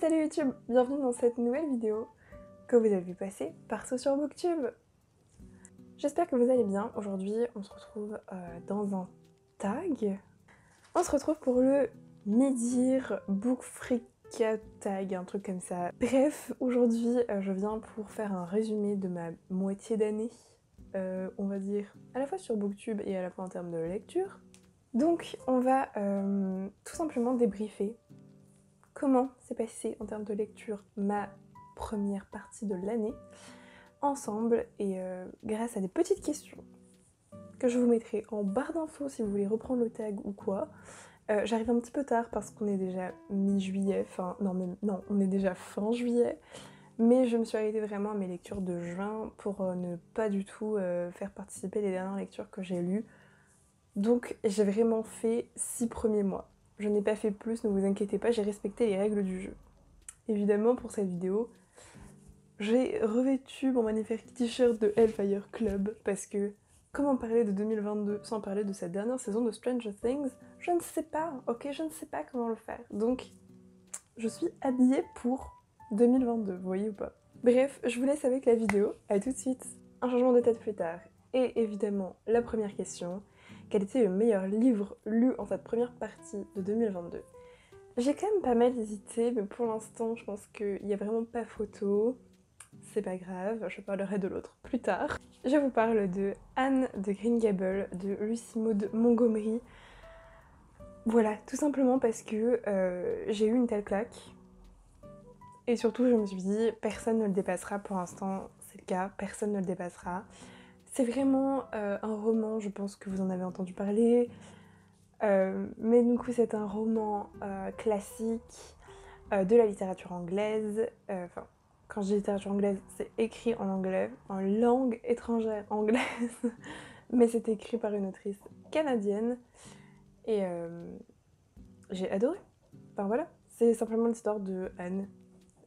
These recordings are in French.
Salut YouTube, bienvenue dans cette nouvelle vidéo que vous avez vu passer partout sur Booktube. J'espère que vous allez bien. Aujourd'hui, on se retrouve dans un tag. On se retrouve pour le Midir Book Freaka Tag, un truc comme ça. Bref, aujourd'hui, je viens pour faire un résumé de ma moitié d'année, on va dire, à la fois sur Booktube et à la fois en termes de lecture. Donc, on va tout simplement débriefer comment s'est passé en termes de lecture ma première partie de l'année ensemble et grâce à des petites questions que je vous mettrai en barre d'infos si vous voulez reprendre le tag ou quoi. J'arrive un petit peu tard parce qu'on est déjà mi-juillet, non, on est déjà fin juillet, mais je me suis arrêtée vraiment à mes lectures de juin pour ne pas du tout faire participer les dernières lectures que j'ai lues. Donc j'ai vraiment fait 6 premiers mois. Je n'ai pas fait plus, ne vous inquiétez pas, j'ai respecté les règles du jeu. Évidemment, pour cette vidéo, j'ai revêtu mon magnifique t-shirt de Hellfire Club parce que comment parler de 2022 sans parler de cette dernière saison de Stranger Things? Je ne sais pas, ok? Je ne sais pas comment le faire. Donc, je suis habillée pour 2022, vous voyez ou pas? Bref, je vous laisse avec la vidéo, à tout de suite. Un changement de tête plus tard. Et évidemment, la première question, quel était le meilleur livre lu en cette première partie de 2022? J'ai quand même pas mal hésité, mais pour l'instant, je pense qu'il n'y a vraiment pas photo. C'est pas grave, je parlerai de l'autre plus tard. Je vous parle de Anne de Green Gables de Lucy Maud Montgomery. Voilà, tout simplement parce que j'ai eu une telle claque. Et surtout, je me suis dit, personne ne le dépassera pour l'instant, c'est le cas, personne ne le dépassera. C'est vraiment un roman, je pense que vous en avez entendu parler. Mais du coup, c'est un roman classique de la littérature anglaise. Enfin, quand je dis littérature anglaise, c'est écrit en anglais, en langue étrangère anglaise, mais c'est écrit par une autrice canadienne. Et j'ai adoré. Enfin voilà, c'est simplement l'histoire de Anne,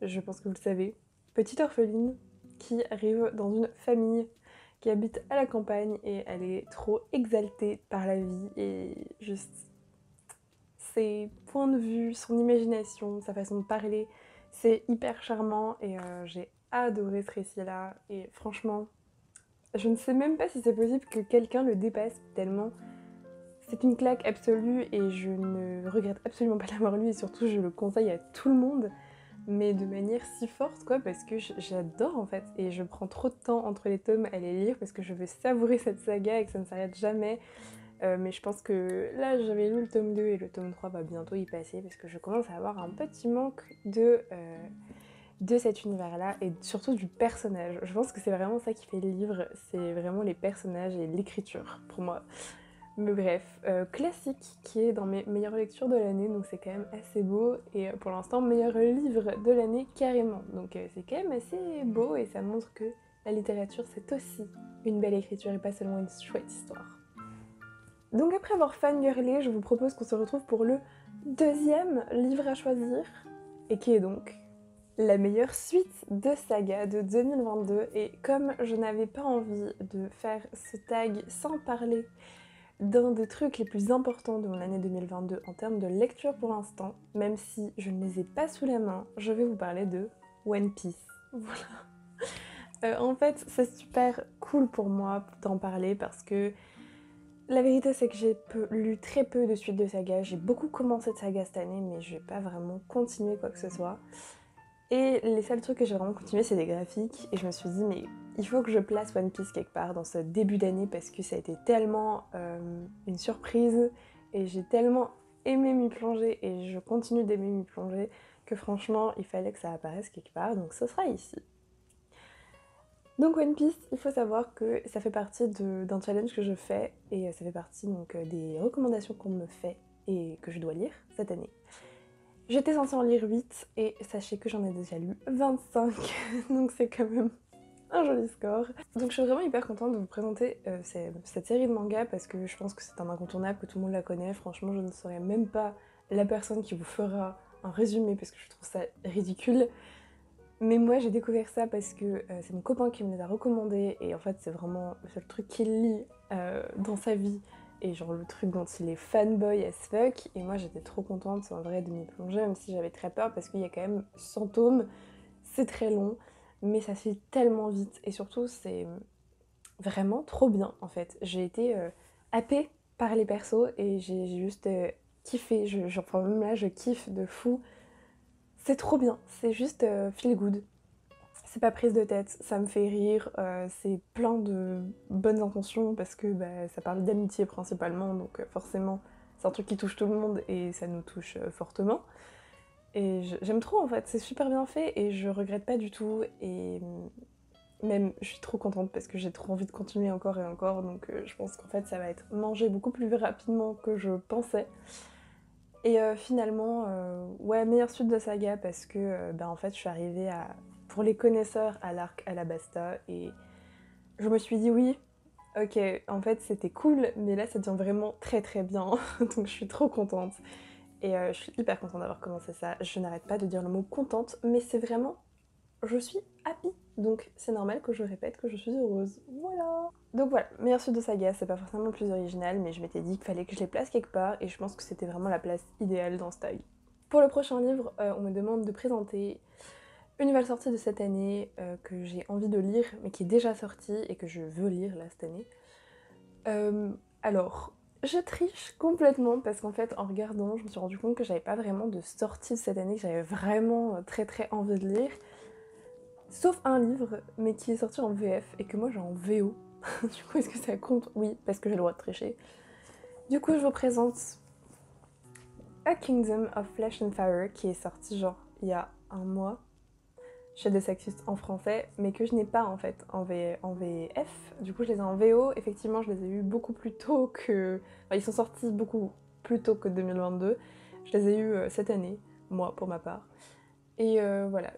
je pense que vous le savez, petite orpheline qui arrive dans une famille qui habite à la campagne et elle est trop exaltée par la vie et juste ses points de vue, son imagination, sa façon de parler, c'est hyper charmant et j'ai adoré ce récit-là et franchement, je ne sais même pas si c'est possible que quelqu'un le dépasse tellement c'est une claque absolue et je ne regrette absolument pas l'avoir lu et surtout je le conseille à tout le monde mais de manière si forte quoi parce que j'adore en fait et je prends trop de temps entre les tomes à les lire parce que je veux savourer cette saga et que ça ne s'arrête jamais. Mais je pense que là j'avais lu le tome 2 et le tome 3 va bientôt y passer parce que je commence à avoir un petit manque de cet univers-là et surtout du personnage. Je pense que c'est vraiment ça qui fait le livre, c'est vraiment les personnages et l'écriture pour moi. Mais bref, classique qui est dans mes meilleures lectures de l'année, donc c'est quand même assez beau et pour l'instant meilleur livre de l'année carrément. Donc c'est quand même assez beau et ça montre que la littérature c'est aussi une belle écriture et pas seulement une chouette histoire. Donc après avoir fangirlé, je vous propose qu'on se retrouve pour le deuxième livre à choisir, et qui est donc la meilleure suite de saga de 2022. Et comme je n'avais pas envie de faire ce tag sans parler d'un des trucs les plus importants de mon année 2022 en termes de lecture pour l'instant, même si je ne les ai pas sous la main, je vais vous parler de One Piece. Voilà. En fait, c'est super cool pour moi d'en parler parce que la vérité c'est que j'ai lu très peu de suites de saga, j'ai beaucoup commencé de saga cette année mais je vais pas vraiment continuer quoi que ce soit. Et les seuls trucs que j'ai vraiment continué c'est des graphiques et je me suis dit mais il faut que je place One Piece quelque part dans ce début d'année parce que ça a été tellement une surprise et j'ai tellement aimé m'y plonger et je continue d'aimer m'y plonger que franchement il fallait que ça apparaisse quelque part donc ce sera ici. Donc One Piece, il faut savoir que ça fait partie d'un challenge que je fais et ça fait partie donc des recommandations qu'on me fait et que je dois lire cette année. J'étais censée en lire 8 et sachez que j'en ai déjà lu 25, donc c'est quand même un joli score. Donc je suis vraiment hyper contente de vous présenter cette série de mangas parce que je pense que c'est un incontournable, que tout le monde la connaît. Franchement, je ne serais même pas la personne qui vous fera un résumé parce que je trouve ça ridicule. Mais moi j'ai découvert ça parce que c'est mon copain qui me les a recommandés et en fait c'est vraiment le seul truc qu'il lit dans sa vie et genre le truc dont il est fanboy as fuck, et moi j'étais trop contente en vrai de m'y plonger, même si j'avais très peur parce qu'il y a quand même 100 tomes, c'est très long, mais ça se lit tellement vite, et surtout c'est vraiment trop bien en fait. J'ai été happée par les persos et j'ai juste kiffé, enfin même là je kiffe de fou. C'est trop bien, c'est juste feel good. C'est pas prise de tête, ça me fait rire, c'est plein de bonnes intentions parce que bah, ça parle d'amitié principalement, donc forcément c'est un truc qui touche tout le monde et ça nous touche fortement. Et j'aime trop en fait, c'est super bien fait et je regrette pas du tout, et même je suis trop contente parce que j'ai trop envie de continuer encore et encore, donc je pense qu'en fait ça va être mangé beaucoup plus rapidement que je pensais. Et finalement, ouais, meilleure suite de saga parce que bah, en fait je suis arrivée à, pour les connaisseurs, à l'arc Alabasta, et je me suis dit oui, ok, en fait c'était cool, mais là ça devient vraiment très très bien, donc je suis trop contente. Et je suis hyper contente d'avoir commencé ça. Je n'arrête pas de dire le mot contente, mais c'est vraiment, je suis happy, donc c'est normal que je répète que je suis heureuse. Voilà. Donc voilà, meilleure suite de saga, c'est pas forcément le plus original, mais je m'étais dit qu'il fallait que je les place quelque part, et je pense que c'était vraiment la place idéale dans ce tag. Pour le prochain livre, on me demande de présenter une nouvelle sortie de cette année que j'ai envie de lire, mais qui est déjà sortie et que je veux lire là cette année. Alors, je triche complètement parce qu'en fait, en regardant, je me suis rendu compte que j'avais pas vraiment de sortie de cette année que j'avais vraiment très très envie de lire. Sauf un livre, mais qui est sorti en VF et que moi j'ai en VO. Du coup, est-ce que ça compte? Oui, parce que j'ai le droit de tricher. Du coup, je vous présente A Kingdom of Flesh and Fire, qui est sorti genre il y a un mois chez The Sexist en français, mais que je n'ai pas en fait en VF. Du coup, je les ai en VO. Effectivement, je les ai eus beaucoup plus tôt que... Enfin, ils sont sortis beaucoup plus tôt que 2022. Je les ai eus cette année, moi pour ma part. Et voilà,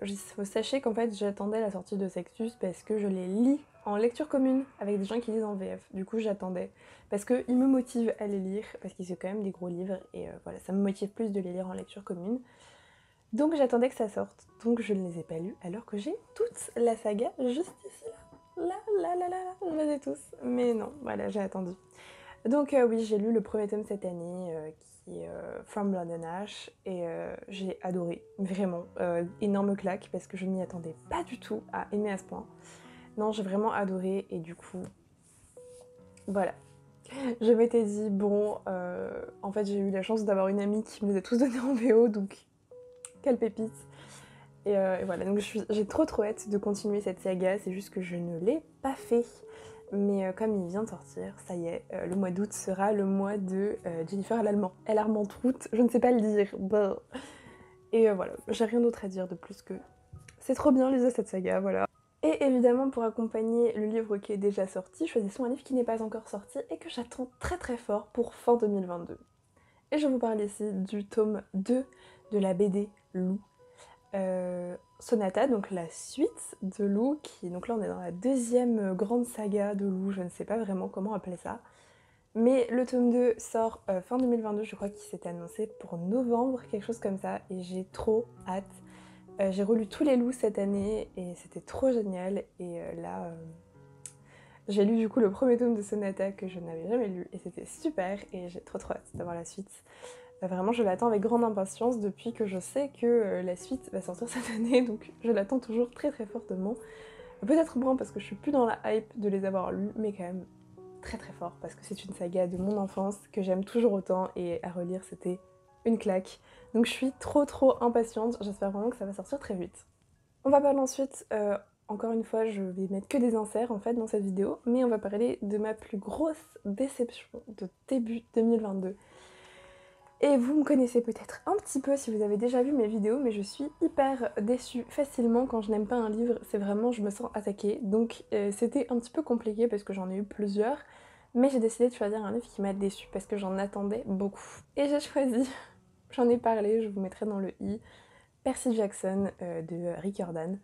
sachez qu'en fait j'attendais la sortie de Sextus parce que je les lis en lecture commune avec des gens qui lisent en VF. Du coup j'attendais parce qu'ils me motivent à les lire, parce qu'ils sont quand même des gros livres, et voilà, ça me motive plus de les lire en lecture commune. Donc j'attendais que ça sorte, donc je ne les ai pas lus alors que j'ai toute la saga juste ici là. Là, je les ai tous. Mais non, voilà, j'ai attendu. Donc oui, j'ai lu le premier tome cette année qui est From Blood and Ash, et j'ai adoré, vraiment, énorme claque parce que je ne m'y attendais pas du tout à aimer à ce point. Non, j'ai vraiment adoré, et du coup, voilà. Je m'étais dit, bon, en fait j'ai eu la chance d'avoir une amie qui me les a tous donnés en VO, donc quelle pépite. Et voilà, donc j'ai trop hâte de continuer cette saga, c'est juste que je ne l'ai pas fait. Mais comme il vient de sortir, ça y est, le mois d'août sera le mois de Jennifer Alarmantrout, je ne sais pas le dire. Bah. Et voilà, j'ai rien d'autre à dire de plus que c'est trop bien, lisez cette saga, voilà. Et évidemment, pour accompagner le livre qui est déjà sorti, choisissons un livre qui n'est pas encore sorti et que j'attends très très fort pour fin 2022. Et je vous parle ici du tome 2 de la BD Lou. Sonata, donc la suite de Lou, donc là on est dans la deuxième grande saga de Lou, je ne sais pas vraiment comment appeler ça. Mais le tome 2 sort fin 2022, je crois qu'il s'est annoncé pour novembre, quelque chose comme ça, et j'ai trop hâte. J'ai relu tous les Loups cette année et c'était trop génial, et là j'ai lu du coup le premier tome de Sonata que je n'avais jamais lu et c'était super, et j'ai trop hâte d'avoir la suite. Vraiment, je l'attends avec grande impatience depuis que je sais que la suite va sortir cette année, donc je l'attends toujours très très fortement. Peut-être moins parce que je suis plus dans la hype de les avoir lus, mais quand même très très fort parce que c'est une saga de mon enfance que j'aime toujours autant, et à relire c'était une claque. Donc je suis trop impatiente, j'espère vraiment que ça va sortir très vite. On va parler ensuite, encore une fois je vais mettre que des inserts en fait dans cette vidéo, mais on va parler de ma plus grosse déception de début 2022. Et vous me connaissez peut-être un petit peu si vous avez déjà vu mes vidéos, mais je suis hyper déçue facilement quand je n'aime pas un livre, c'est vraiment, je me sens attaquée. Donc c'était un petit peu compliqué parce que j'en ai eu plusieurs, mais j'ai décidé de choisir un livre qui m'a déçue parce que j'en attendais beaucoup. Et j'ai choisi, j'en ai parlé, je vous mettrai dans le i, Percy Jackson de Rick Riordan.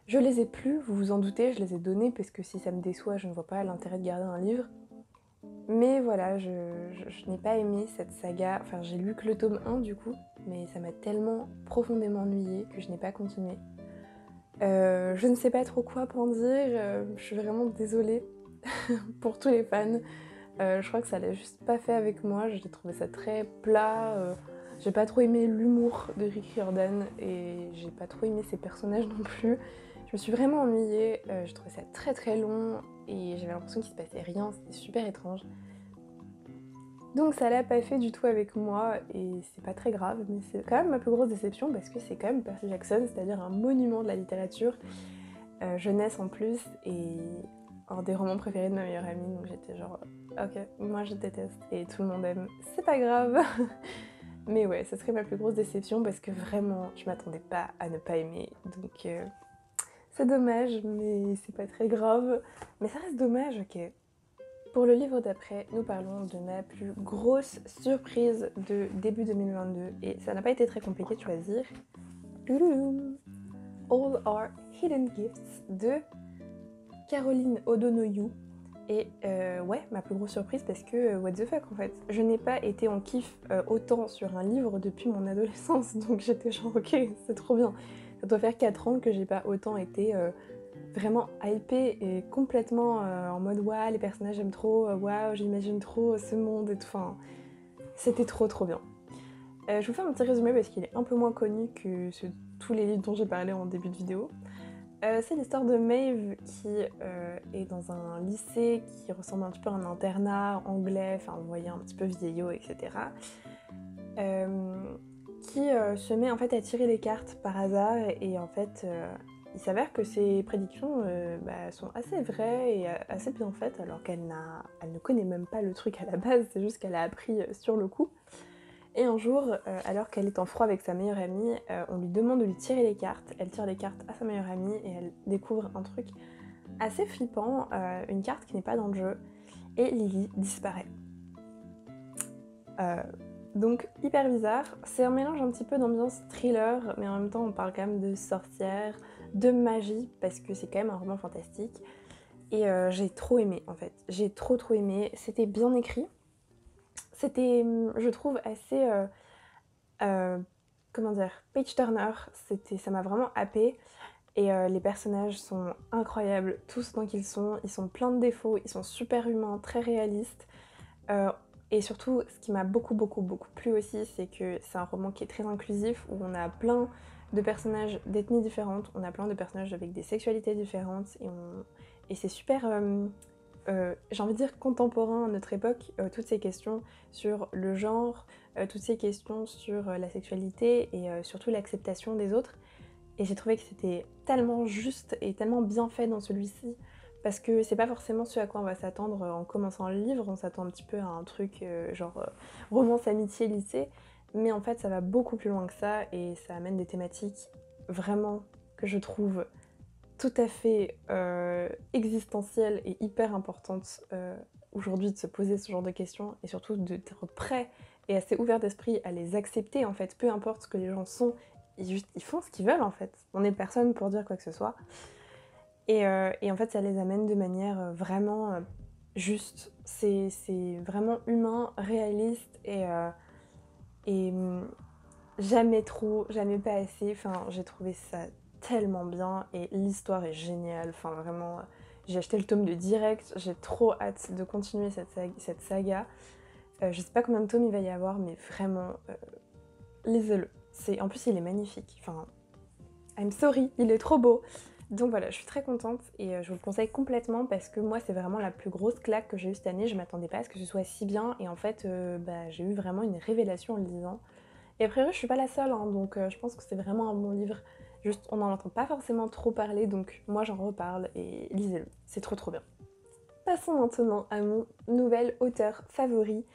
Je les ai plus, vous vous en doutez, je les ai donnés parce que si ça me déçoit, je ne vois pas l'intérêt de garder un livre. Mais voilà, je n'ai pas aimé cette saga, enfin j'ai lu que le tome 1 du coup, mais ça m'a tellement profondément ennuyée que je n'ai pas continué. Je ne sais pas trop quoi en dire, je suis vraiment désolée pour tous les fans. Je crois que ça l'a juste pas fait avec moi, j'ai trouvé ça très plat. J'ai pas trop aimé l'humour de Rick Riordan et j'ai pas trop aimé ses personnages non plus. Je me suis vraiment ennuyée, j'ai trouvé ça très très long et j'avais l'impression qu'il se passait rien, c'était super étrange. Donc ça l'a pas fait du tout avec moi et c'est pas très grave, mais c'est quand même ma plus grosse déception parce que c'est quand même Percy Jackson, c'est-à-dire un monument de la littérature, jeunesse en plus, et un des romans préférés de ma meilleure amie, donc j'étais genre ok, moi je déteste et tout le monde aime, c'est pas grave. Mais ouais, ça serait ma plus grosse déception parce que vraiment je m'attendais pas à ne pas aimer, donc c'est dommage, mais c'est pas très grave. Mais ça reste dommage, ok. Pour le livre d'après, nous parlons de ma plus grosse surprise de début 2022 et ça n'a pas été très compliqué de choisir. All Our Hidden Gifts de Caroline O'Donoghue. Et ouais, ma plus grosse surprise parce que what the fuck en fait. Je n'ai pas été en kiff autant sur un livre depuis mon adolescence, donc j'étais genre ok, c'est trop bien. Ça doit faire 4 ans que j'ai pas autant été vraiment hypée et complètement en mode waouh, les personnages j'aime trop, waouh, j'imagine trop ce monde et tout. Enfin, c'était trop trop bien. Je vous fais un petit résumé parce qu'il est un peu moins connu que tous les livres dont j'ai parlé en début de vidéo. C'est l'histoire de Maeve qui est dans un lycée qui ressemble un petit peu à un internat anglais, enfin vous voyez un petit peu vieillot, etc. Qui se met en fait à tirer les cartes par hasard et en fait il s'avère que ses prédictions sont assez vraies et assez bien faites alors qu'elle ne connaît même pas le truc à la base, c'est juste qu'elle a appris sur le coup. Et un jour, alors qu'elle est en froid avec sa meilleure amie, on lui demande de lui tirer les cartes. Elle tire les cartes à sa meilleure amie et elle découvre un truc assez flippant, une carte qui n'est pas dans le jeu, et Lily disparaît. Donc hyper bizarre, c'est un mélange un petit peu d'ambiance thriller, mais en même temps on parle quand même de sorcières, de magie, parce que c'est quand même un roman fantastique. Et j'ai trop aimé en fait, j'ai trop aimé, c'était bien écrit. C'était, je trouve, assez... comment dire, page turner, ça m'a vraiment happée. Et les personnages sont incroyables, tous tant qu'ils sont pleins de défauts, ils sont super humains, très réalistes. Et surtout, ce qui m'a beaucoup plu aussi, c'est que c'est un roman qui est très inclusif, où on a plein de personnages d'ethnies différentes, on a plein de personnages avec des sexualités différentes, et c'est super, j'ai envie de dire, contemporain à notre époque, toutes ces questions sur le genre, toutes ces questions sur la sexualité et surtout l'acceptation des autres. Et j'ai trouvé que c'était tellement juste et tellement bien fait dans celui-ci, parce que c'est pas forcément ce à quoi on va s'attendre en commençant le livre, on s'attend un petit peu à un truc romance, amitié, lycée, mais en fait ça va beaucoup plus loin que ça et ça amène des thématiques vraiment que je trouve tout à fait existentielles et hyper importantes aujourd'hui, de se poser ce genre de questions et surtout d'être prêt et assez ouvert d'esprit à les accepter en fait, peu importe ce que les gens sont, ils font ce qu'ils veulent en fait. On n'est personne pour dire quoi que ce soit. Et en fait ça les amène de manière vraiment juste. C'est vraiment humain, réaliste et jamais trop, jamais pas assez. Enfin, j'ai trouvé ça tellement bien et l'histoire est géniale. Enfin, vraiment, j'ai acheté le tome de direct. J'ai trop hâte de continuer cette saga. Je sais pas combien de tomes il va y avoir, mais vraiment, lisez-le. En plus, il est magnifique. Enfin, I'm sorry, il est trop beau. Donc voilà, je suis très contente et je vous le conseille complètement parce que moi, c'est vraiment la plus grosse claque que j'ai eue cette année. Je m'attendais pas à ce que ce soit si bien et en fait, j'ai eu vraiment une révélation en le lisant. Et a priori, je suis pas la seule, hein, donc je pense que c'est vraiment un bon livre. Juste, on n'en entend pas forcément trop parler, donc moi j'en reparle et lisez-le, c'est trop bien. Passons maintenant à mon nouvel auteur favori,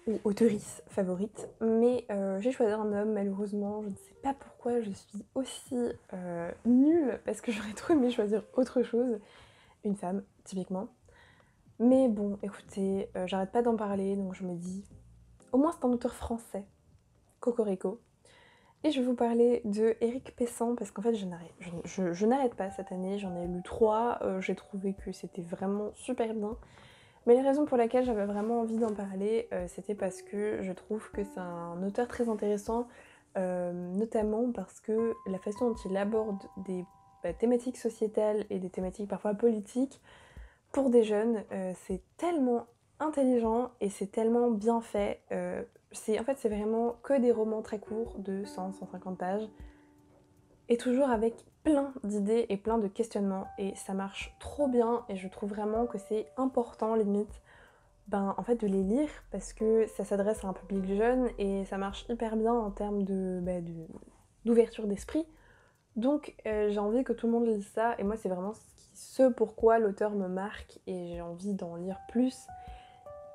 ou auteurice favorite, mais j'ai choisi un homme, malheureusement, je ne sais pas pourquoi je suis aussi nulle, parce que j'aurais trop aimé choisir autre chose, une femme, typiquement. Mais bon, écoutez, j'arrête pas d'en parler, donc je me dis, au moins c'est un auteur français, Cocorico. Et je vais vous parler de Éric Pessan parce qu'en fait je n'arrête pas cette année, j'en ai lu 3, j'ai trouvé que c'était vraiment super bien. Mais la raison pour laquelle j'avais vraiment envie d'en parler, c'était parce que je trouve que c'est un auteur très intéressant, notamment parce que la façon dont il aborde des thématiques sociétales et des thématiques parfois politiques pour des jeunes, c'est tellement intelligent et c'est tellement bien fait. En fait, c'est vraiment que des romans très courts de 100-150 pages et toujours avec plein d'idées et plein de questionnements et ça marche trop bien et je trouve vraiment que c'est important limite en fait de les lire parce que ça s'adresse à un public jeune et ça marche hyper bien en termes d'ouverture d'esprit. Donc j'ai envie que tout le monde lise ça et moi c'est vraiment ce pourquoi l'auteur me marque et j'ai envie d'en lire plus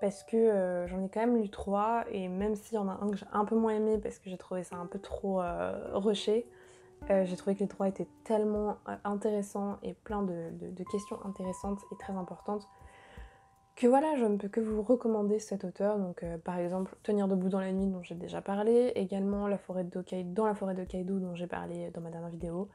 parce que j'en ai quand même lu 3 et même s'il y en a un que j'ai un peu moins aimé parce que j'ai trouvé ça un peu trop rushé, j'ai trouvé que les 3 étaient tellement intéressants et plein de questions intéressantes et très importantes que voilà, je ne peux que vous recommander cet auteur. Donc par exemple Tenir debout dans la nuit dont j'ai déjà parlé, également Dans la forêt d'Hokkaido dont j'ai parlé dans ma dernière vidéo.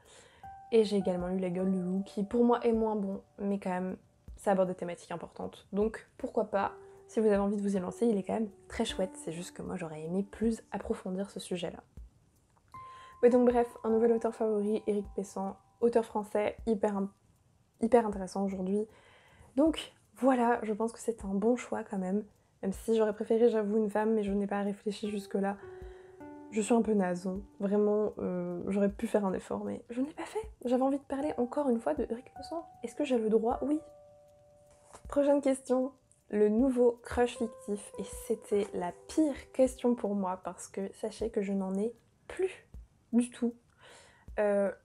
Et j'ai également lu La gueule du loup qui pour moi est moins bon, mais quand même ça aborde des thématiques importantes. Donc pourquoi pas, si vous avez envie de vous y lancer, il est quand même très chouette, c'est juste que moi j'aurais aimé plus approfondir ce sujet-là. Mais donc bref, un nouvel auteur favori, Éric Pessan, auteur français, hyper intéressant aujourd'hui. Donc voilà, je pense que c'est un bon choix quand même si j'aurais préféré, j'avoue, une femme, mais je n'ai pas réfléchi jusque-là. Je suis un peu naze, hein. Vraiment, j'aurais pu faire un effort, mais je n'ai pas fait. J'avais envie de parler encore une fois de Éric Pessan. Est-ce que j'ai le droit? Oui. Prochaine question. Le nouveau crush fictif. Et c'était la pire question pour moi, parce que sachez que je n'en ai plus du tout.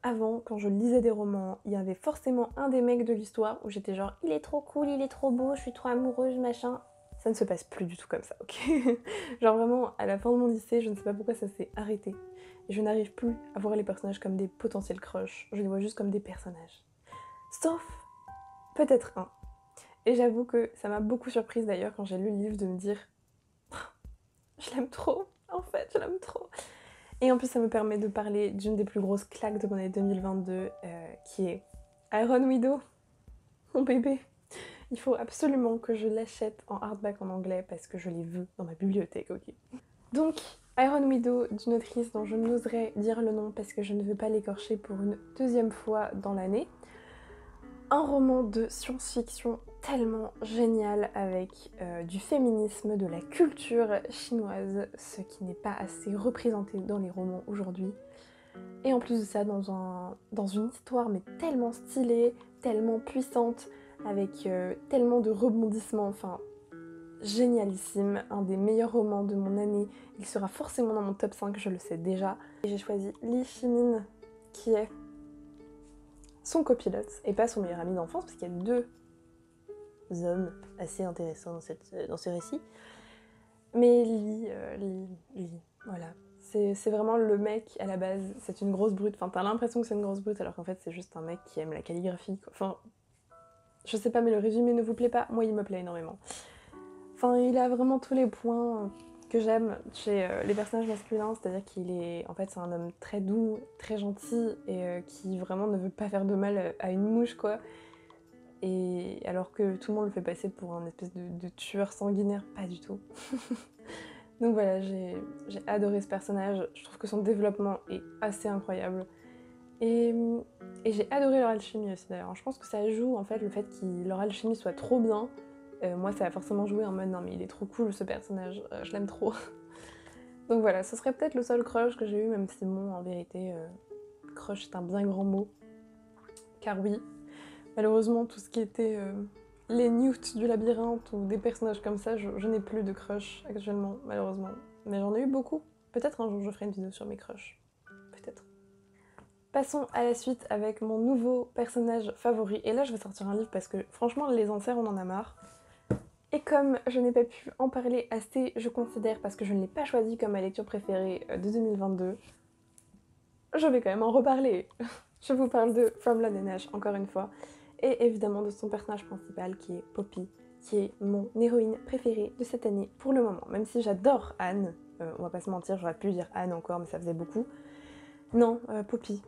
Avant, quand je lisais des romans, il y avait forcément un des mecs de l'histoire où j'étais genre il est trop cool, il est trop beau, je suis trop amoureuse, machin. Ça ne se passe plus du tout comme ça, ok? Genre vraiment, à la fin de mon lycée, je ne sais pas pourquoi ça s'est arrêté. Et je n'arrive plus à voir les personnages comme des potentiels crushs, je les vois juste comme des personnages. Sauf peut-être un. Et j'avoue que ça m'a beaucoup surprise d'ailleurs quand j'ai lu le livre de me dire je l'aime trop, en fait, je l'aime trop. Et en plus, ça me permet de parler d'une des plus grosses claques de mon année 2022, qui est Iron Widow, mon bébé. Il faut absolument que je l'achète en hardback en anglais parce que je les veux dans ma bibliothèque, ok. Donc, Iron Widow d'une autrice dont je n'oserais dire le nom parce que je ne veux pas l'écorcher pour une deuxième fois dans l'année. Un roman de science-fiction tellement génial avec du féminisme, de la culture chinoise, ce qui n'est pas assez représenté dans les romans aujourd'hui. Et en plus de ça, dans une histoire mais tellement stylée, tellement puissante, avec tellement de rebondissements, enfin génialissime, un des meilleurs romans de mon année. Il sera forcément dans mon top 5, je le sais déjà. Et j'ai choisi Lee Shimin, qui est son copilote et pas son meilleur ami d'enfance, parce qu'il y a 2 hommes assez intéressants dans ce récit. Mais Lee, voilà. C'est vraiment le mec à la base, c'est une grosse brute. Enfin, t'as l'impression que c'est une grosse brute alors qu'en fait c'est juste un mec qui aime la calligraphie, quoi. Enfin, je sais pas, mais le résumé ne vous plaît pas? Moi, il me plaît énormément. Enfin, il a vraiment tous les points que j'aime chez les personnages masculins, c'est-à-dire qu'il est... En fait, c'est un homme très doux, très gentil, et qui vraiment ne veut pas faire de mal à une mouche, quoi. Et alors que tout le monde le fait passer pour un espèce de tueur sanguinaire, pas du tout. Donc voilà, j'ai adoré ce personnage, je trouve que son développement est assez incroyable. Et j'ai adoré leur alchimie aussi d'ailleurs. Je pense que ça joue en fait le fait que leur alchimie soit trop bien. Moi ça a forcément joué en mode non mais il est trop cool ce personnage, je l'aime trop. Donc voilà, ce serait peut-être le seul crush que j'ai eu, même si bon en vérité crush c'est un bien grand mot. Car oui, malheureusement tout ce qui était les newts du labyrinthe ou des personnages comme ça, je n'ai plus de crush actuellement malheureusement. Mais j'en ai eu beaucoup. Peut-être un jour je ferai une vidéo sur mes crushs. Peut-être. Passons à la suite avec mon nouveau personnage favori. Et là, je vais sortir un livre parce que franchement, les enserts, on en a marre. Et comme je n'ai pas pu en parler assez, je considère, parce que je ne l'ai pas choisi comme ma lecture préférée de 2022, je vais quand même en reparler. Je vous parle de From Blood and Ash, encore une fois. Et évidemment de son personnage principal qui est Poppy, qui est mon héroïne préférée de cette année pour le moment. Même si j'adore Anne, on va pas se mentir, j'aurais pu dire Anne encore, mais ça faisait beaucoup. Non, Poppy,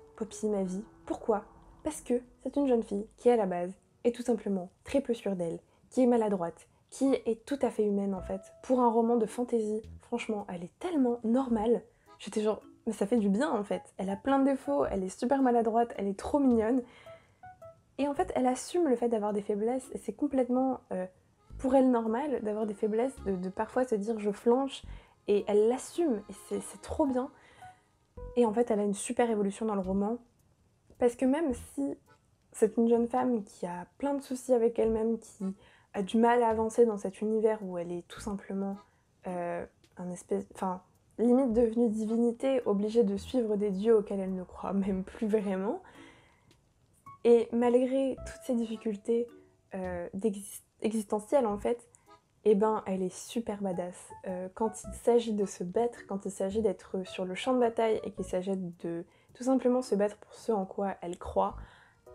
ma vie. Pourquoi? Parce que c'est une jeune fille qui, à la base, est tout simplement très peu sûre d'elle, qui est maladroite, qui est tout à fait humaine en fait. Pour un roman de fantasy, franchement, elle est tellement normale. J'étais genre, mais ça fait du bien en fait. Elle a plein de défauts, elle est super maladroite, elle est trop mignonne. Et en fait, elle assume le fait d'avoir des faiblesses et c'est complètement pour elle normal d'avoir des faiblesses, de parfois se dire je flanche, et elle l'assume, et c'est trop bien. Et en fait elle a une super évolution dans le roman, parce que même si c'est une jeune femme qui a plein de soucis avec elle-même, qui a du mal à avancer dans cet univers où elle est tout simplement un espèce... Enfin, limite devenue divinité, obligée de suivre des dieux auxquels elle ne croit même plus vraiment. Et malgré toutes ces difficultés existentielles en fait, eh ben elle est super badass. Quand il s'agit de se battre, quand il s'agit d'être sur le champ de bataille et qu'il s'agit de tout simplement se battre pour ce en quoi elle croit,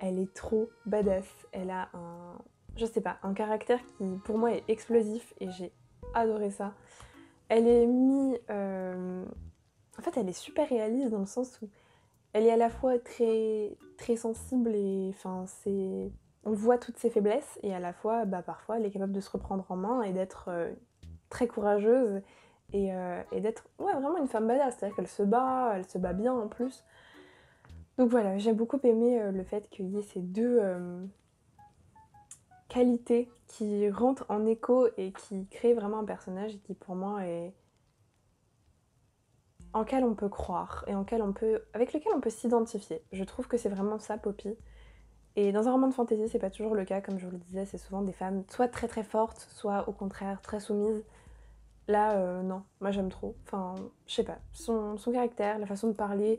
elle est trop badass. Elle a un, je sais pas, un caractère qui pour moi est explosif et j'ai adoré ça. Elle est en fait elle est super réaliste dans le sens où elle est à la fois très, très sensible et enfin c'est... On voit toutes ses faiblesses et à la fois parfois elle est capable de se reprendre en main et d'être très courageuse et d'être vraiment une femme badass, c'est-à-dire qu'elle elle se bat bien en plus. Donc voilà, j'ai beaucoup aimé le fait qu'il y ait ces deux qualités qui rentrent en écho et qui créent vraiment un personnage qui pour moi est en quel on peut croire et avec lequel on peut s'identifier. Je trouve que c'est vraiment ça Poppy. Et dans un roman de fantasy, c'est pas toujours le cas, comme je vous le disais, c'est souvent des femmes soit très très fortes, soit au contraire très soumises. Là, non, moi j'aime trop. Enfin, je sais pas, son caractère, la façon de parler,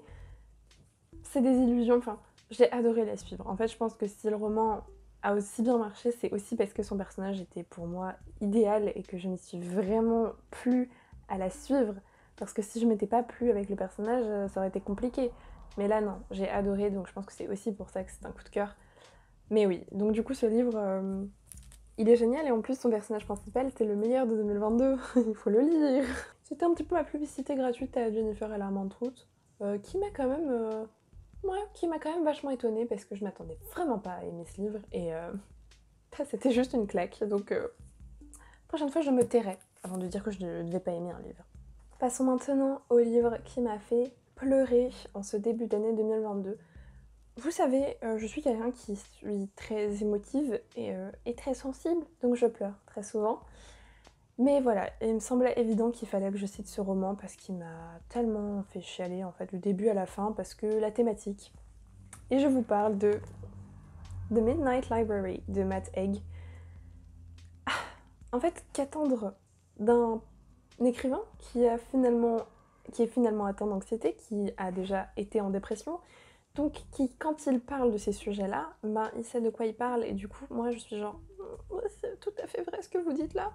c'est des illusions, enfin, j'ai adoré la suivre. En fait, je pense que si le roman a aussi bien marché, c'est aussi parce que son personnage était pour moi idéal et que je m'y suis vraiment plu à la suivre. Parce que si je m'étais pas plu avec le personnage, ça aurait été compliqué. Mais là, non, j'ai adoré, donc je pense que c'est aussi pour ça que c'est un coup de cœur. Mais oui, donc du coup, ce livre, il est génial et en plus, son personnage principal, c'est le meilleur de 2022. Il faut le lire. C'était un petit peu ma publicité gratuite à Jennifer et l'Armand Trout, qui m'a quand même qui m'a quand même vachement étonnée parce que je m'attendais vraiment pas à aimer ce livre et c'était juste une claque. Donc, prochaine fois, je me tairai avant de dire que je ne devais pas aimer un livre. Passons maintenant au livre qui m'a fait pleurer en ce début d'année 2022. Vous savez, je suis quelqu'un qui suis très émotive et très sensible, donc je pleure très souvent. Mais voilà, il me semblait évident qu'il fallait que je cite ce roman parce qu'il m'a tellement fait chialer en fait, du début à la fin, parce que la thématique. Et je vous parle de The Midnight Library de Matt Haig. En fait, qu'attendre d'un écrivain qui est finalement atteint d'anxiété, qui a déjà été en dépression, donc qui, quand il parle de ces sujets-là, il sait de quoi il parle, et du coup, moi je suis genre, c'est tout à fait vrai ce que vous dites là.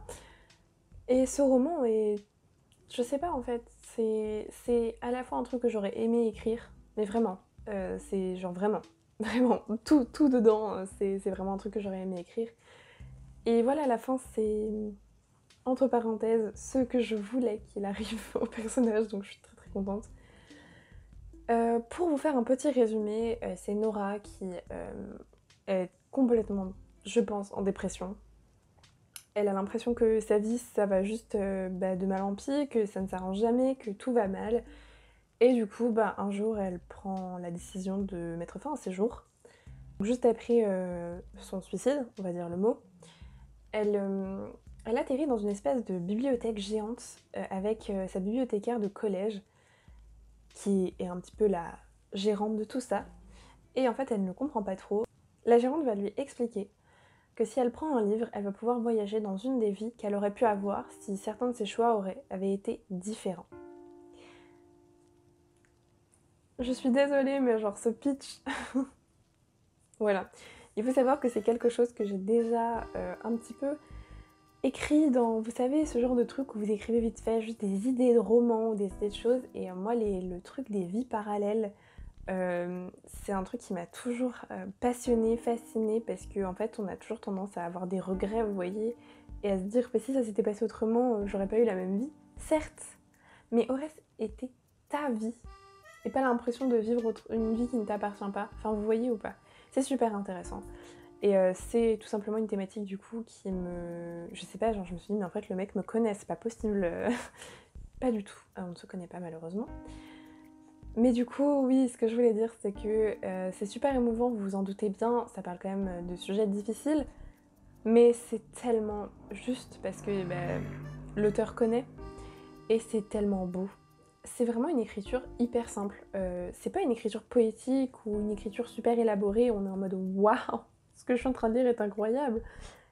Et ce roman est, je sais pas en fait, c'est à la fois un truc que j'aurais aimé écrire, mais vraiment, c'est genre vraiment, vraiment, tout dedans, c'est vraiment un truc que j'aurais aimé écrire. Et voilà, à la fin, c'est, entre parenthèses, ce que je voulais qu'il arrive au personnage, donc je suis très très contente. Pour vous faire un petit résumé, c'est Nora qui est complètement, je pense, en dépression. Elle a l'impression que sa vie, ça va juste de mal en pis, que ça ne s'arrange jamais, que tout va mal. Et du coup, un jour, elle prend la décision de mettre fin à ses jours. Juste après son suicide, on va dire le mot, elle atterrit dans une espèce de bibliothèque géante avec sa bibliothécaire de collège, qui est un petit peu la gérante de tout ça. Et en fait, elle ne comprend pas trop. La gérante va lui expliquer que si elle prend un livre, elle va pouvoir voyager dans une des vies qu'elle aurait pu avoir si certains de ses choix avaient été différents. Je suis désolée, mais genre ce pitch... Voilà. Il faut savoir que c'est quelque chose que j'ai déjà un petit peu écrit dans, vous savez, ce genre de truc où vous écrivez vite fait juste des idées de romans ou des idées de choses. Et moi, le truc des vies parallèles, c'est un truc qui m'a toujours passionnée, fascinée, parce qu'en fait, on a toujours tendance à avoir des regrets, vous voyez, et à se dire, si ça s'était passé autrement, j'aurais pas eu la même vie. Certes, mais aurait été ta vie, et pas l'impression de vivre une vie qui ne t'appartient pas. Enfin, vous voyez ou pas? C'est super intéressant. Et c'est tout simplement une thématique du coup qui me... Je sais pas, genre je me suis dit, mais en fait le mec me connaît, c'est pas possible. Pas du tout, on ne se connaît pas malheureusement. Mais du coup, oui, ce que je voulais dire, c'est que c'est super émouvant, vous vous en doutez bien, ça parle quand même de sujets difficiles. mais c'est tellement juste parce que l'auteur connaît et c'est tellement beau. C'est vraiment une écriture hyper simple. C'est pas une écriture poétique ou une écriture super élaborée, on est en mode waouh, ce que je suis en train de lire est incroyable.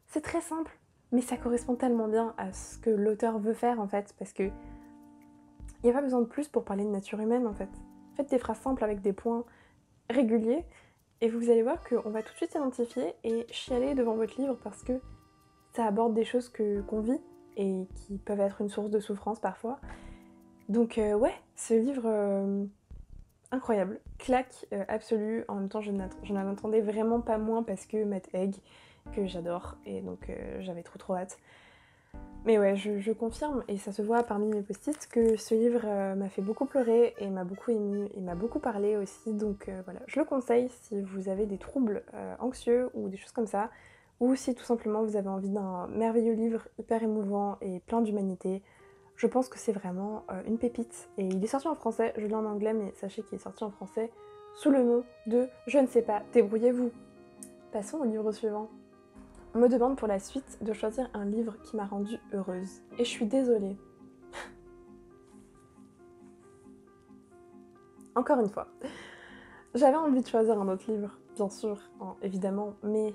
C'est très simple, mais ça correspond tellement bien à ce que l'auteur veut faire en fait, parce que il n'y a pas besoin de plus pour parler de nature humaine en fait. Faites des phrases simples avec des points réguliers et vous allez voir qu'on va tout de suite s'identifier et chialer devant votre livre parce que ça aborde des choses qu'on vit et qui peuvent être une source de souffrance parfois. Donc ouais, ce livre incroyable, claque absolue. En même temps, je n'en attendais vraiment pas moins parce que Matt Haig, que j'adore, et donc j'avais trop hâte. Mais ouais, je confirme, et ça se voit parmi mes post-it, que ce livre m'a fait beaucoup pleurer et m'a beaucoup émue et m'a beaucoup parlé aussi. Donc voilà, je le conseille si vous avez des troubles anxieux ou des choses comme ça, ou si tout simplement vous avez envie d'un merveilleux livre hyper émouvant et plein d'humanité. Je pense que c'est vraiment une pépite. Et il est sorti en français, je l'ai en anglais, mais sachez qu'il est sorti en français sous le nom de Je ne sais pas, débrouillez-vous. Passons au livre suivant. On me demande pour la suite de choisir un livre qui m'a rendue heureuse. Et je suis désolée. Encore une fois. J'avais envie de choisir un autre livre, bien sûr, évidemment, mais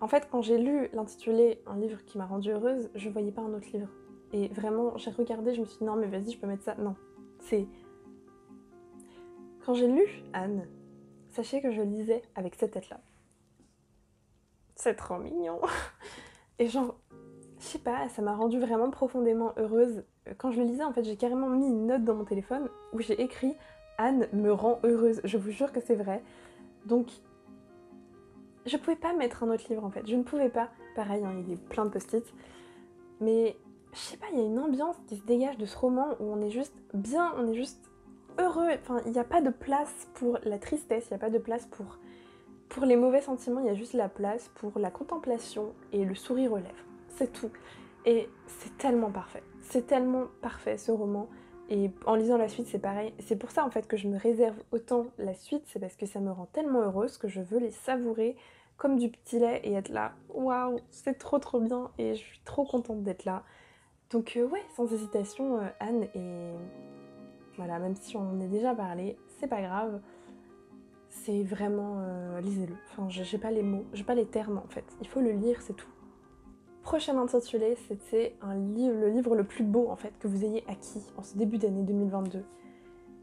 en fait, quand j'ai lu l'intitulé Un livre qui m'a rendue heureuse, je voyais pas un autre livre. Et vraiment, j'ai regardé, je me suis dit non mais vas-y, je peux mettre ça. Non, c'est... Quand j'ai lu Anne, sachez que je lisais avec cette tête-là. C'est trop mignon. Et genre, je sais pas, ça m'a rendue vraiment profondément heureuse. Quand je le lisais, en fait, j'ai carrément mis une note dans mon téléphone où j'ai écrit Anne me rend heureuse. Je vous jure que c'est vrai. Donc, je pouvais pas mettre un autre livre en fait. Je ne pouvais pas. Pareil, hein, il y a plein de post-it. Mais je sais pas, il y a une ambiance qui se dégage de ce roman où on est juste bien, on est juste heureux. Enfin, il n'y a pas de place pour la tristesse, il n'y a pas de place pour les mauvais sentiments, il y a juste la place pour la contemplation et le sourire aux lèvres. C'est tout. Et c'est tellement parfait. C'est tellement parfait ce roman. Et en lisant la suite, c'est pareil. C'est pour ça en fait que je me réserve autant la suite, c'est parce que ça me rend tellement heureuse que je veux les savourer comme du petit lait et être là. Waouh, c'est trop bien et je suis trop contente d'être là. Donc ouais, sans hésitation, Anne, et voilà, même si on en a déjà parlé, c'est pas grave. C'est vraiment... lisez-le. Enfin, j'ai pas les mots, j'ai pas les termes en fait. Il faut le lire, c'est tout. Prochain intitulé, c'était le livre le plus beau en fait que vous ayez acquis en ce début d'année 2022.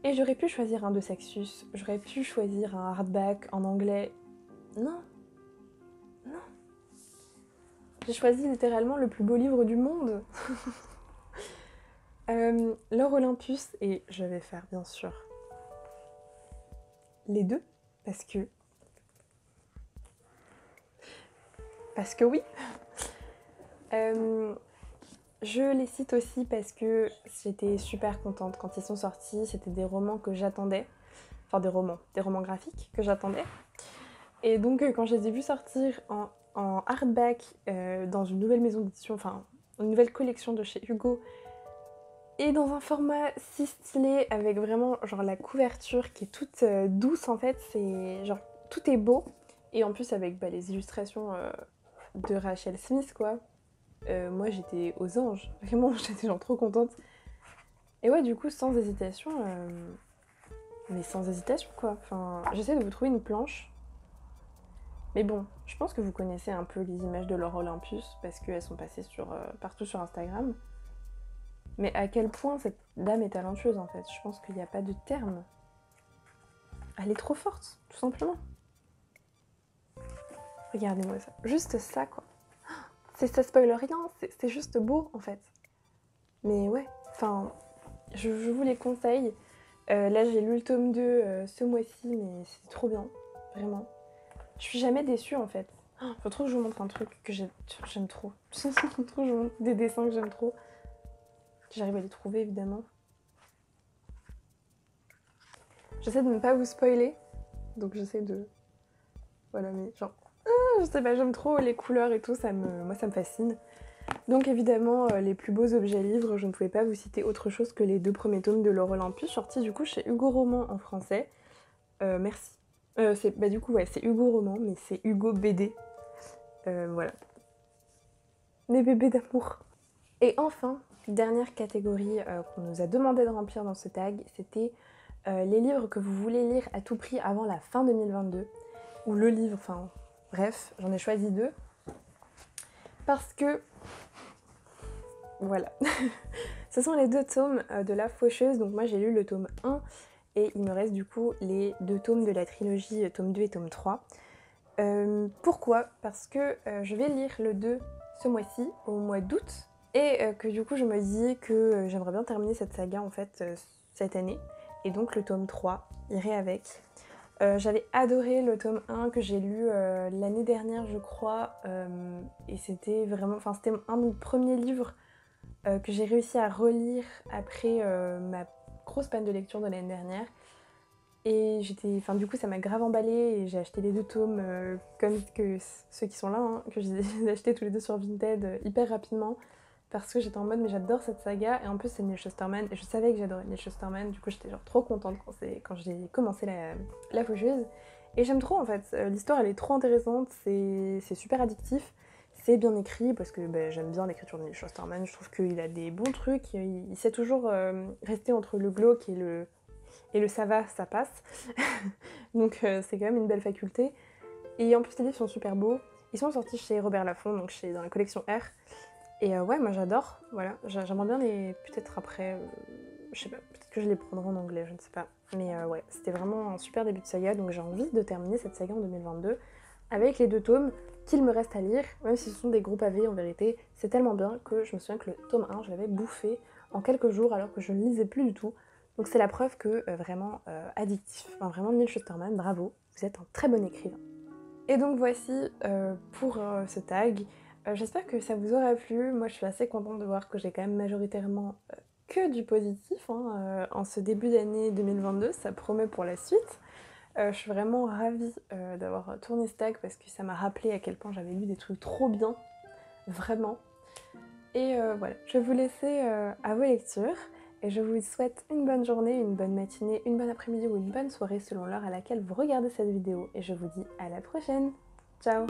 Et j'aurais pu choisir un de Saxus, j'aurais pu choisir un hardback en anglais. Non, non. J'ai choisi littéralement le plus beau livre du monde. L'Or Olympus, et je vais faire bien sûr les deux, parce que oui. Je les cite aussi parce que j'étais super contente quand ils sont sortis. C'était des romans que j'attendais. Enfin, des romans graphiques que j'attendais. Et donc, quand je les ai vus sortir en hardback dans une nouvelle maison d'édition, enfin, une nouvelle collection de chez Hugo, et dans un format si stylé, avec vraiment genre la couverture qui est toute douce en fait, c'est genre tout est beau. Et en plus avec les illustrations de Rachel Smith quoi. Moi j'étais aux anges, vraiment j'étais genre trop contente. Et ouais du coup sans hésitation, mais sans hésitation quoi, enfin j'essaie de vous trouver une planche. Mais bon, je pense que vous connaissez un peu les images de l'Or Olympus parce qu'elles sont passées partout sur Instagram. Mais à quel point cette dame est talentueuse en fait, je pense qu'il n'y a pas de terme. Elle est trop forte, tout simplement. Regardez-moi ça, juste ça quoi. Ça spoil rien, c'est juste beau en fait. Mais ouais, enfin, je vous les conseille. Là j'ai lu le tome 2 ce mois-ci, mais c'est trop bien, vraiment. Je suis jamais déçue en fait. Faut trop que je vous montre un truc que j'aime trop. Faut trop que je vous montre des dessins que j'aime trop. J'arrive à les trouver évidemment. J'essaie de ne pas vous spoiler, donc j'essaie de... Voilà, mais genre... je sais pas, j'aime trop les couleurs et tout, moi ça me fascine. Donc évidemment, les plus beaux objets livres, je ne pouvais pas vous citer autre chose que les 2 premiers tomes de l'Or Olympus, sortis du coup chez Hugo Roman en français. Merci. Du coup, ouais, c'est Hugo Roman, mais c'est Hugo BD. Voilà. mes bébés d'amour. Et enfin, dernière catégorie qu'on nous a demandé de remplir dans ce tag, c'était les livres que vous voulez lire à tout prix avant la fin 2022. Ou le livre, enfin bref, j'en ai choisi 2. Parce que, voilà, ce sont les 2 tomes de La Faucheuse. Donc moi j'ai lu le tome 1 et il me reste du coup les 2 tomes de la trilogie, tome 2 et tome 3. Pourquoi? Parce que je vais lire le 2 ce mois-ci, au mois d'août, et que du coup je me dis que j'aimerais bien terminer cette saga en fait cette année, et donc le tome 3 irait avec. J'avais adoré le tome 1 que j'ai lu l'année dernière je crois, et c'était vraiment, enfin c'était un de mes premiers livres que j'ai réussi à relire après ma grosse panne de lecture de l'année dernière. Et j'étais, enfin du coup ça m'a grave emballée et j'ai acheté les 2 tomes comme que ceux qui sont là, hein, que j'ai acheté tous les 2 sur Vinted hyper rapidement parce que j'étais en mode mais j'adore cette saga et en plus c'est Neil Shusterman et je savais que j'adorais Neil Shusterman, du coup j'étais genre trop contente quand j'ai commencé la Faucheuse et j'aime trop en fait, l'histoire elle est trop intéressante, c'est super addictif, c'est bien écrit parce que j'aime bien l'écriture de Neil Shusterman, je trouve qu'il a des bons trucs, il sait toujours rester entre le glauque et le ça va, ça passe. Donc c'est quand même une belle faculté. Et en plus les livres sont super beaux. Ils sont sortis chez Robert Laffont, donc dans la collection R. Et ouais, moi j'adore. Voilà, j'aimerais bien les... Peut-être après... je sais pas, peut-être que je les prendrai en anglais, je ne sais pas. Mais ouais, c'était vraiment un super début de saga, donc j'ai envie de terminer cette saga en 2022 avec les 2 tomes qu'il me reste à lire, même si ce sont des gros pavés en vérité. C'est tellement bien que je me souviens que le tome 1, je l'avais bouffé en quelques jours alors que je ne lisais plus du tout. Donc c'est la preuve que vraiment addictif. Enfin vraiment Neil Shusterman, bravo, vous êtes un très bon écrivain. Et donc voici pour ce tag. J'espère que ça vous aura plu. Moi je suis assez contente de voir que j'ai quand même majoritairement que du positif hein, en ce début d'année 2022. Ça promet pour la suite. Je suis vraiment ravie d'avoir tourné ce tag parce que ça m'a rappelé à quel point j'avais lu des trucs trop bien. Vraiment. Et voilà, je vais vous laisser à vos lectures et je vous souhaite une bonne journée, une bonne matinée, une bonne après-midi ou une bonne soirée selon l'heure à laquelle vous regardez cette vidéo et je vous dis à la prochaine. Ciao!